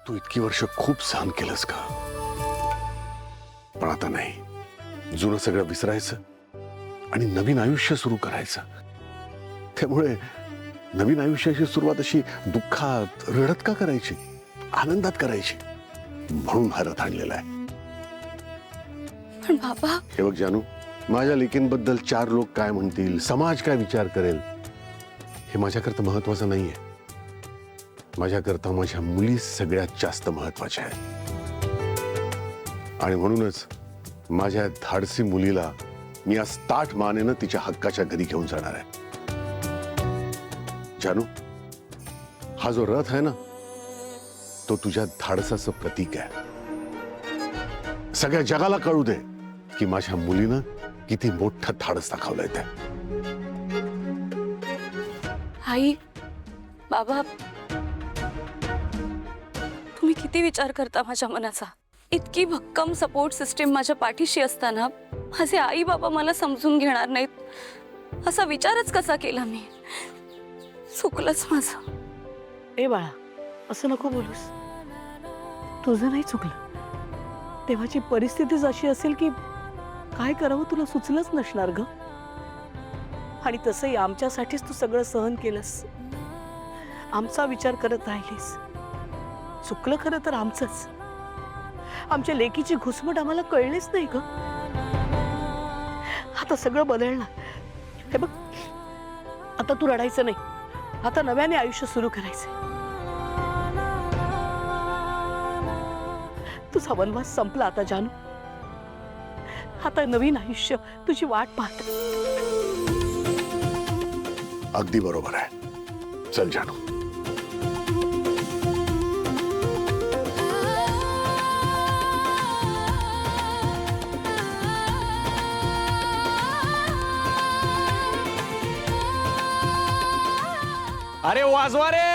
तू इतकी वर्ष खूप सहन केलंस का? पण आता नाही, जुनं सगळं विसरायचं आणि नवीन आयुष्य सुरू करायचं. त्यामुळे नवीन आयुष्याची सुरुवात अशी दुःखात रडत का करायची, आनंदात करायची. म्हणून हा रथ आणलेला आहे. पण बाबा, हे बघ जानू, माझ्या लेकींबद्दल चार लोक काय म्हणतील, समाज काय विचार करेल, हे माझ्याकरता महत्वाचं नाहीये. माझ्याकरता माझ्या मुली सगळ्यात जास्त महत्वाच्या आहेत. आणि म्हणूनच माझ्या धाडसी मुलीला मी आज ताठ मानेनं तिच्या हक्काच्या घरी घेऊन जाणार आहे. जानू, हा जो रथ आहे ना, तो तुझ्या धाडसाचं प्रतीक आहे. सगळ्या जगाला कळू दे की माझ्या मुलीनं किती मोठं धाडस दाखवलंय ते. आई, बाबा, तुम्ही किती विचार करता माझ्या मनाचा. इतकी भक्कम सपोर्ट सिस्टीम माझ्या पाठीशी असताना माझे आई बाबा मला समजून घेणार नाहीत असा विचारच कसा केला मी. चुकलंच माझं. ए बाळा, असं नको बोलूस. तुझं नाही चुकलं. तेव्हाची परिस्थितीच अशी असेल की काय करावं तुला सुचलंच नसणार ग. आणि तसंही आमच्यासाठीच तू सगळं सहन केलंस, आमचा विचार करत राहिलीस. चुकलं खरं तर आमचंच. आमच्या लेकीची घुसमट आम्हाला कळलीच नाही ग. आता सगळं बदलणार. हे बघ, आता तू रडायचं नाही. आता नव्याने आयुष्य सुरू करायचंय. तुझा वनवास संपला आता जानू. आता नवीन आयुष्य तुझी वाट पाहत. अगदी बरोबर आहे. चल जानू. अरे वाजवा रे.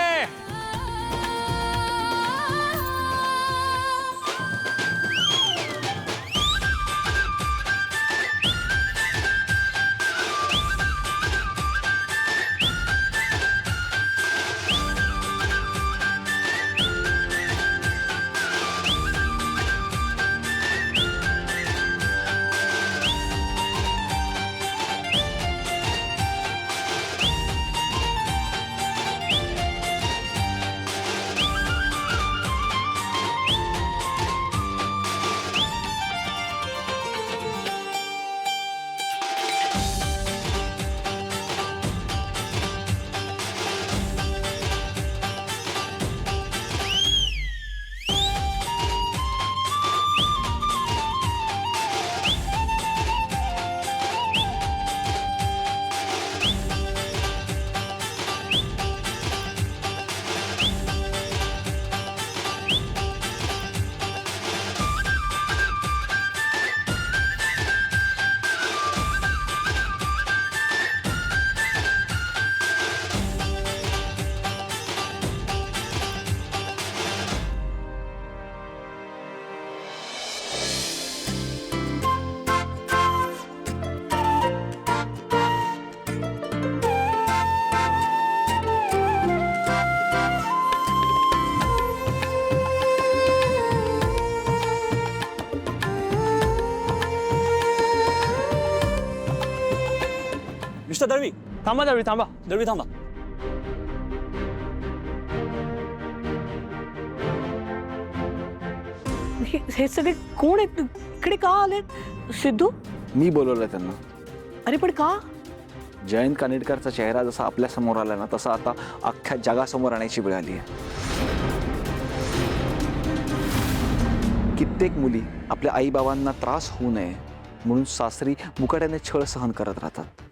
मिस्टर दळवी, थांबा. दळवी थांबा. दळवी थांबा. हे सगळे कोण आहेत? इकडे का आले? सिद्धू, मी बोलवलं त्यांना. अरे पण का? जयंत कानिटकरचा चेहरा जसा आपल्या समोर आला ना, तसा आता अख्ख्या जगासमोर आणायची वेळ आली आहे. कित्येक मुली आपल्या आईबाबांना त्रास होऊ नये म्हणून सासरी मुकाट्याने छळ सहन करत राहतात.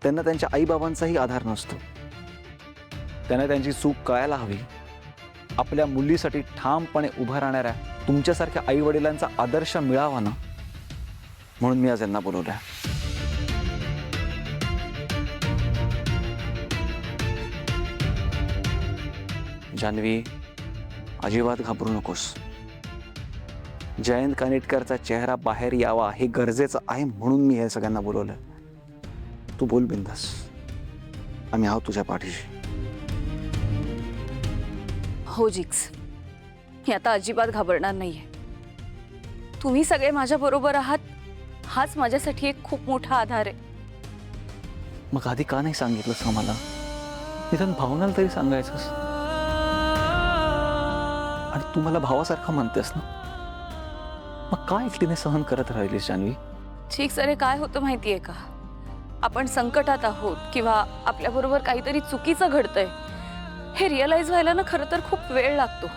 त्यांना त्यांच्या आईबाबांचाही आधार नसतो. त्यांना त्यांची चूक कळायला हवी. आपल्या मुलीसाठी ठामपणे उभं राहणाऱ्या तुमच्यासारख्या आई वडिलांचा आदर्श मिळावा ना, म्हणून मी आज यांना बोलवलं. जान्हवी, अजिबात घाबरू नकोस. जयंत कानिटकरचा चेहरा बाहेर यावा हे गरजेचं आहे म्हणून मी हे सगळ्यांना बोलवलं. तू बोल बिंदास, आम्ही आहोत तुझ्या पाठीशी. हो जिक्स, मी आता अजिबात घाबरणार नाहीये. तुम्ही सगळे माझ्या बरोबर आहात, हाच माझ्यासाठी एक खूप मोठा आधार आहे. मग आधी का नाही सांगितलंस आम्हाला? निदान भावनाला तरी सांगायचंस. आणि तू मला भावासारखा म्हणतेस ना, मग काय एकटीने सहन करत राहिलीस जान्हवी? ठीक सरे, काय होतं माहितीये का, आपण संकटात आहोत किंवा आपल्याबरोबर काहीतरी चुकीचं घडतंय हे रिअलाइज व्हायला ना खरं तर खूप वेळ लागतो.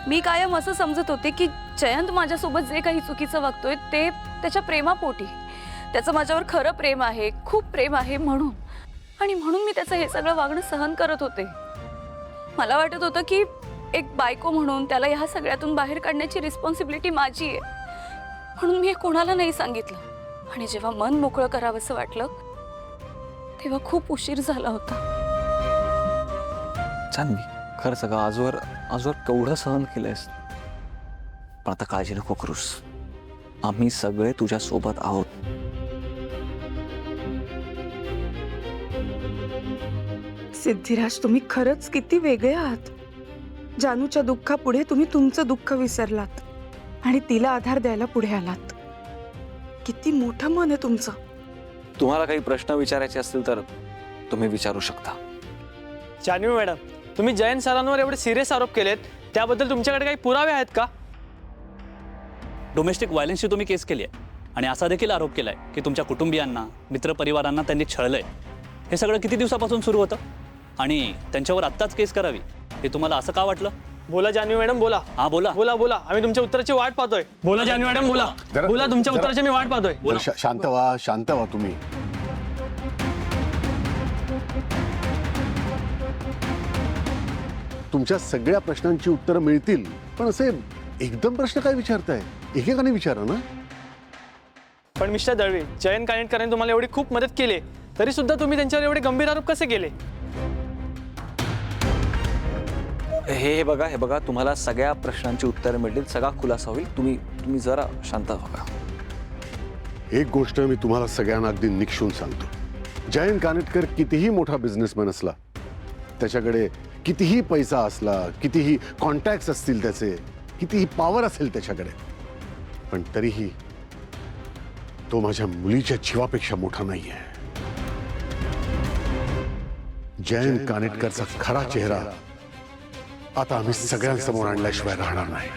मी कायम असं समजत होते की जयंत माझ्यासोबत जे काही चुकीचं वागतोय ते त्याच्या प्रेमापोटी, त्याचं माझ्यावर खरं प्रेम आहे, खूप प्रेम आहे म्हणून. आणि म्हणून मी त्याचं हे सगळं वागणं सहन करत होते. मला वाटत होतं की एक बायको म्हणून त्याला ह्या सगळ्यातून बाहेर काढण्याची रिस्पॉन्सिबिलिटी माझी आहे, म्हणून मी हे कोणाला नाही सांगितलं. आणि जेव्हा मन मोकळं करावंसं वाटलं तेव्हा खूप उशीर झाला होता. जान्हवी, खरं सगळं आजवर केवढं सहन केलंयस, पण आता काळजी नको करूस. आम्ही सगळे तुझ्या सोबत आहोत. सिद्धिराज, तुम्ही खरंच किती वेगळे आहात. जानूच्या दुःखापुढे तुम्ही तुमचं दुःख विसरलात आणि तिला आधार द्यायला पुढे आलात. किती मोठं मन आहे तुमचं. तुम्हाला काही प्रश्न विचारायचे असतील तर तुम्ही विचारू शकता. जान्हवी मॅडम, तुम्ही जयंत सरांवर एवढे सिरियस आरोप केलेत, त्याबद्दल तुमच्याकडे काही पुरावे आहेत का? डोमेस्टिक व्हायलन्सची तुम्ही केस केली आहे आणि असा देखील आरोप केलाय की तुमच्या कुटुंबियांना, मित्रपरिवारांना त्यांनी छळलंय. हे सगळं किती दिवसापासून सुरू होतं आणि त्यांच्यावर आत्ताच केस करावी हे तुम्हाला असं का वाटलं? बोला जान्हवी मॅडम, बोला. हा बोला. बोला बोला, आम्ही तुमच्या उत्तराची वाट पाहतोय. बोला जान्हवी मॅडम, बोला. बोला, तुमच्या उत्तराची मी वाट पाहतोय. शांत व्हा तुम्ही. तुमच्या सगळ्या प्रश्नांची उत्तरं मिळतील, पण असे एकदम प्रश्न काय विचारताय? एकेकाने विचारा ना. पण मिस्टर दळवी, जयंत कानेटकरांनी तुम्हाला एवढी खूप मदत केली, तरी सुद्धा तुम्ही त्यांच्यावर एवढे गंभीर आरोप कसे केले? हे बघा, तुम्हाला सगळ्या प्रश्नांची उत्तरं मिळतील, सगळा खुलासा होईल. तुम्ही जरा शांत व्हा. एक गोष्ट मी तुम्हाला सगळ्यांना अगदी निक्षून सांगतो, जयंत कानेटकर कितीही मोठा बिझनेसमॅन असला, त्याच्याकडे कितीही पैसा असला, कितीही कॉन्टॅक्ट्स असतील, त्याचे कितीही पॉवर असेल त्याच्याकडे, पण तरीही तो माझ्या मुलीच्या जीवापेक्षा मोठा नाहीये. जयंत कानेटकरचा खरा चेहरा आता आम्ही सगळ्यांसमोर आणल्याशिवाय राहणार नाही.